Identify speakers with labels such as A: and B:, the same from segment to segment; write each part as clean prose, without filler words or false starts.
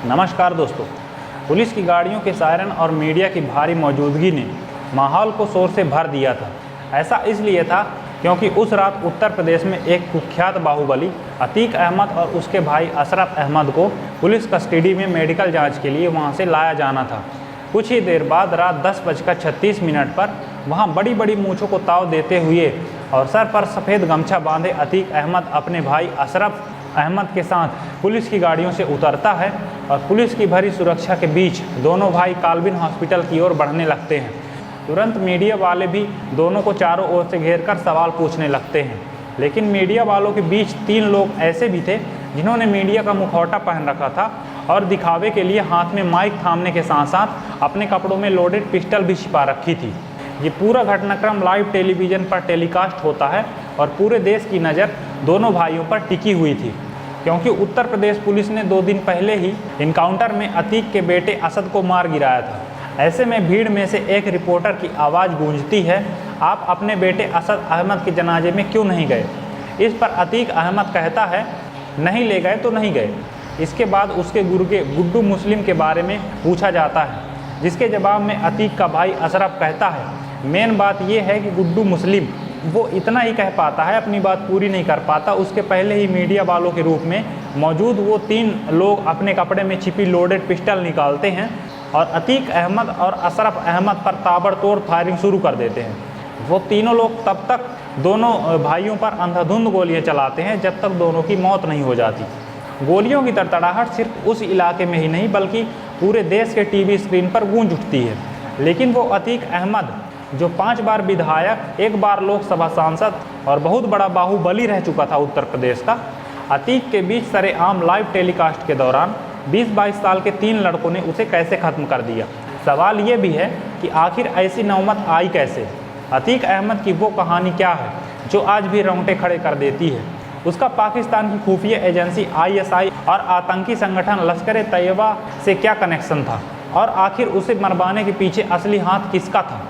A: नमस्कार दोस्तों। पुलिस की गाड़ियों के सायरन और मीडिया की भारी मौजूदगी ने माहौल को शोर से भर दिया था। ऐसा इसलिए था क्योंकि उस रात उत्तर प्रदेश में एक कुख्यात बाहुबली अतीक अहमद और उसके भाई अशरफ अहमद को पुलिस कस्टडी में मेडिकल जांच के लिए वहां से लाया जाना था। कुछ ही देर बाद रात 10:36 पर वहां बड़ी बड़ी मूंछों को ताव देते हुए और सर पर सफ़ेद गमछा बांधे अतीक अहमद अपने भाई अशरफ अहमद के साथ पुलिस की गाड़ियों से उतरता है और पुलिस की भरी सुरक्षा के बीच दोनों भाई काल्विन हॉस्पिटल की ओर बढ़ने लगते हैं। तुरंत मीडिया वाले भी दोनों को चारों ओर से घेरकर सवाल पूछने लगते हैं, लेकिन मीडिया वालों के बीच 3 लोग ऐसे भी थे जिन्होंने मीडिया का मुखौटा पहन रखा था और दिखावे के लिए हाथ में माइक थामने के साथ साथ अपने कपड़ों में लोडेड पिस्टल भी छिपा रखी थी। ये पूरा घटनाक्रम लाइव टेलीविज़न पर टेलीकास्ट होता है और पूरे देश की नज़र दोनों भाइयों पर टिकी हुई थी, क्योंकि उत्तर प्रदेश पुलिस ने 2 दिन पहले ही इनकाउंटर में अतीक के बेटे असद को मार गिराया था। ऐसे में भीड़ में से एक रिपोर्टर की आवाज़ गूंजती है, आप अपने बेटे असद अहमद के जनाजे में क्यों नहीं गए? इस पर अतीक अहमद कहता है, नहीं ले गए तो नहीं गए। इसके बाद उसके गुर्गे गुड्डू मुस्लिम के बारे में पूछा जाता है, जिसके जवाब में अतीक का भाई अशरफ कहता है, मेन बात यह है कि गुड्डू मुस्लिम वो इतना ही कह पाता है, अपनी बात पूरी नहीं कर पाता। उसके पहले ही मीडिया वालों के रूप में मौजूद वो 3 लोग अपने कपड़े में छिपी लोडेड पिस्टल निकालते हैं और अतीक अहमद और अशरफ अहमद पर ताबड़तोड़ फायरिंग शुरू कर देते हैं। वो तीनों लोग तब तक दोनों भाइयों पर अंधाधुंध गोलियां चलाते हैं जब तक दोनों की मौत नहीं हो जाती। गोलियों की तड़तड़ाहट सिर्फ उस इलाके में ही नहीं बल्कि पूरे देश के टीवी स्क्रीन पर गूंज उठती है। लेकिन वो अतीक अहमद जो 5 बार विधायक, 1 बार लोकसभा सांसद और बहुत बड़ा बाहुबली रह चुका था उत्तर प्रदेश का, अतीक के बीच सरेआम लाइव टेलीकास्ट के दौरान 20-22 साल के 3 लड़कों ने उसे कैसे ख़त्म कर दिया। सवाल ये भी है कि आखिर ऐसी नौबत आई कैसे? अतीक अहमद की वो कहानी क्या है जो आज भी रोंगटे खड़े कर देती है? उसका पाकिस्तान की खुफिया एजेंसी ISI और आतंकी संगठन लश्कर तैयबा से क्या कनेक्शन था, और आखिर उसे मरवाने के पीछे असली हाथ किसका था?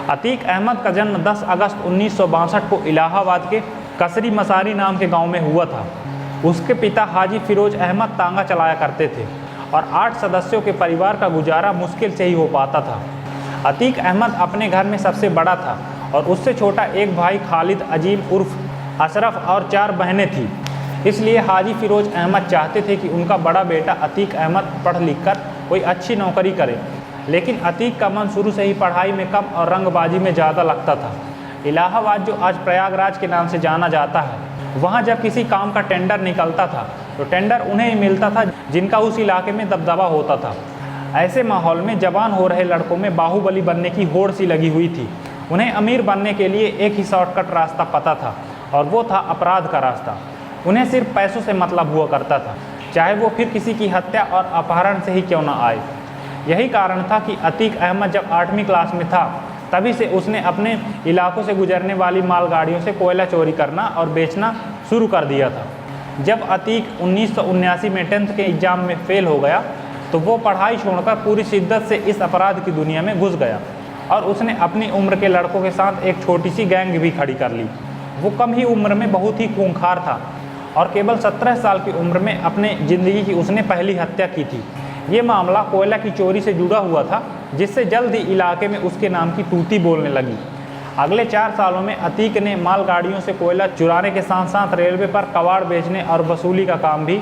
A: अतीक अहमद का जन्म 10 अगस्त 1962 को इलाहाबाद के कसरी मसारी नाम के गांव में हुआ था। उसके पिता हाजी फिरोज अहमद तांगा चलाया करते थे और 8 सदस्यों के परिवार का गुजारा मुश्किल से ही हो पाता था। अतीक अहमद अपने घर में सबसे बड़ा था और उससे छोटा एक भाई खालिद अजीम उर्फ अशरफ और 4 बहनें थीं। इसलिए हाजी फिरोज अहमद चाहते थे कि उनका बड़ा बेटा अतीक अहमद पढ़ लिख कर कोई अच्छी नौकरी करे, लेकिन अतीक का मन शुरू से ही पढ़ाई में कम और रंगबाजी में ज़्यादा लगता था। इलाहाबाद, जो आज प्रयागराज के नाम से जाना जाता है, वहाँ जब किसी काम का टेंडर निकलता था तो टेंडर उन्हें ही मिलता था जिनका उस इलाके में दबदबा होता था। ऐसे माहौल में जवान हो रहे लड़कों में बाहुबली बनने की होड़ सी लगी हुई थी। उन्हें अमीर बनने के लिए एक ही शॉर्टकट रास्ता पता था और वो था अपराध का रास्ता। उन्हें सिर्फ पैसों से मतलब हुआ करता था, चाहे वो फिर किसी की हत्या और अपहरण से ही क्यों ना आए। यही कारण था कि अतीक अहमद जब 8वीं क्लास में था तभी से उसने अपने इलाकों से गुजरने वाली मालगाड़ियों से कोयला चोरी करना और बेचना शुरू कर दिया था। जब अतीक 1979 में 10th के एग्ज़ाम में फेल हो गया तो वो पढ़ाई छोड़कर पूरी शिद्दत से इस अपराध की दुनिया में घुस गया और उसने अपनी उम्र के लड़कों के साथ एक छोटी सी गैंग भी खड़ी कर ली। वो कम ही उम्र में बहुत ही खूंखार था और केवल 17 साल की उम्र में अपने ज़िंदगी की उसने पहली हत्या की थी। ये मामला कोयला की चोरी से जुड़ा हुआ था, जिससे जल्द ही इलाके में उसके नाम की तूती बोलने लगी। अगले 4 सालों में अतीक ने मालगाड़ियों से कोयला चुराने के साथ साथ रेलवे पर कबाड़ बेचने और वसूली का काम भी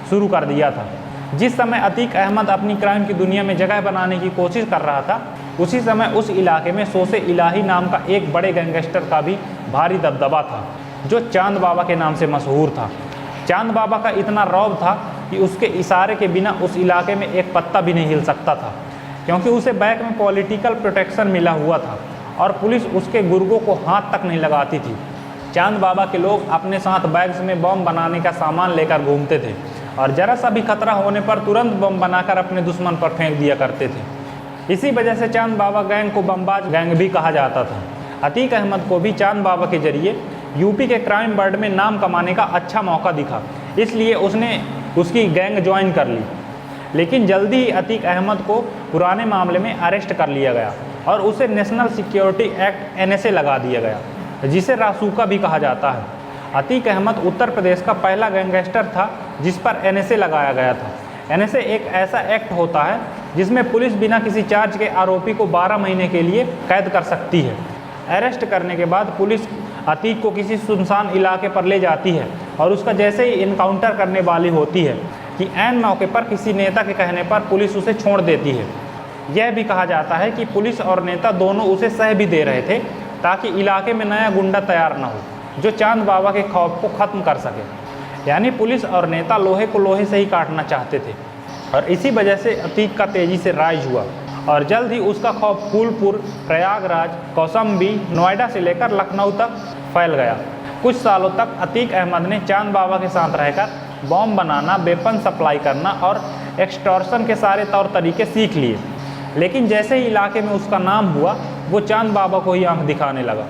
A: शुरू कर दिया था। जिस समय अतीक अहमद अपनी क्राइम की दुनिया में जगह बनाने की कोशिश कर रहा था, उसी समय उस इलाके में सोसे इलाही नाम का एक बड़े गैंगस्टर का भी भारी दबदबा था, जो चांद बाबा के नाम से मशहूर था। चांद बाबा का इतना रौब था कि उसके इशारे के बिना उस इलाके में एक पत्ता भी नहीं हिल सकता था, क्योंकि उसे बैक में पॉलिटिकल प्रोटेक्शन मिला हुआ था और पुलिस उसके गुर्गों को हाथ तक नहीं लगाती थी। चांद बाबा के लोग अपने साथ बैग्स में बम बनाने का सामान लेकर घूमते थे और जरा सा भी खतरा होने पर तुरंत बम बनाकर अपने दुश्मन पर फेंक दिया करते थे। इसी वजह से चांद बाबा गैंग को बमबाज गैंग भी कहा जाता था। अतीक अहमद को भी चांद बाबा के जरिए यूपी के क्राइम वर्ल्ड में नाम कमाने का अच्छा मौका दिखा, इसलिए उसने उसकी गैंग ज्वाइन कर ली। लेकिन जल्दी ही अतीक अहमद को पुराने मामले में अरेस्ट कर लिया गया और उसे नेशनल सिक्योरिटी एक्ट NSA लगा दिया गया, जिसे रासूका भी कहा जाता है। अतीक अहमद उत्तर प्रदेश का पहला गैंगस्टर था जिस पर NSA लगाया गया था। एनएसए एक ऐसा एक्ट होता है जिसमें पुलिस बिना किसी चार्ज के आरोपी को 12 महीने के लिए कैद कर सकती है। अरेस्ट करने के बाद पुलिस अतीक को किसी सुनसान इलाके पर ले जाती है और उसका जैसे ही इनकाउंटर करने वाली होती है कि ऐन मौके पर किसी नेता के कहने पर पुलिस उसे छोड़ देती है। यह भी कहा जाता है कि पुलिस और नेता दोनों उसे सह भी दे रहे थे ताकि इलाके में नया गुंडा तैयार न हो जो चांद बाबा के खौफ को ख़त्म कर सके। यानी पुलिस और नेता लोहे को लोहे से ही काटना चाहते थे और इसी वजह से अतीक का तेज़ी से राइज हुआ और जल्द ही उसका खौफ फूलपुर, प्रयागराज, कौशाम्बी, नोएडा से लेकर लखनऊ तक फैल गया। कुछ सालों तक अतीक अहमद ने चांद बाबा के साथ रहकर बॉम्ब बनाना, वेपन सप्लाई करना और एक्सटॉर्शन के सारे तौर तरीके सीख लिए। लेकिन जैसे ही इलाके में उसका नाम हुआ वो चांद बाबा को ही आंख दिखाने लगा।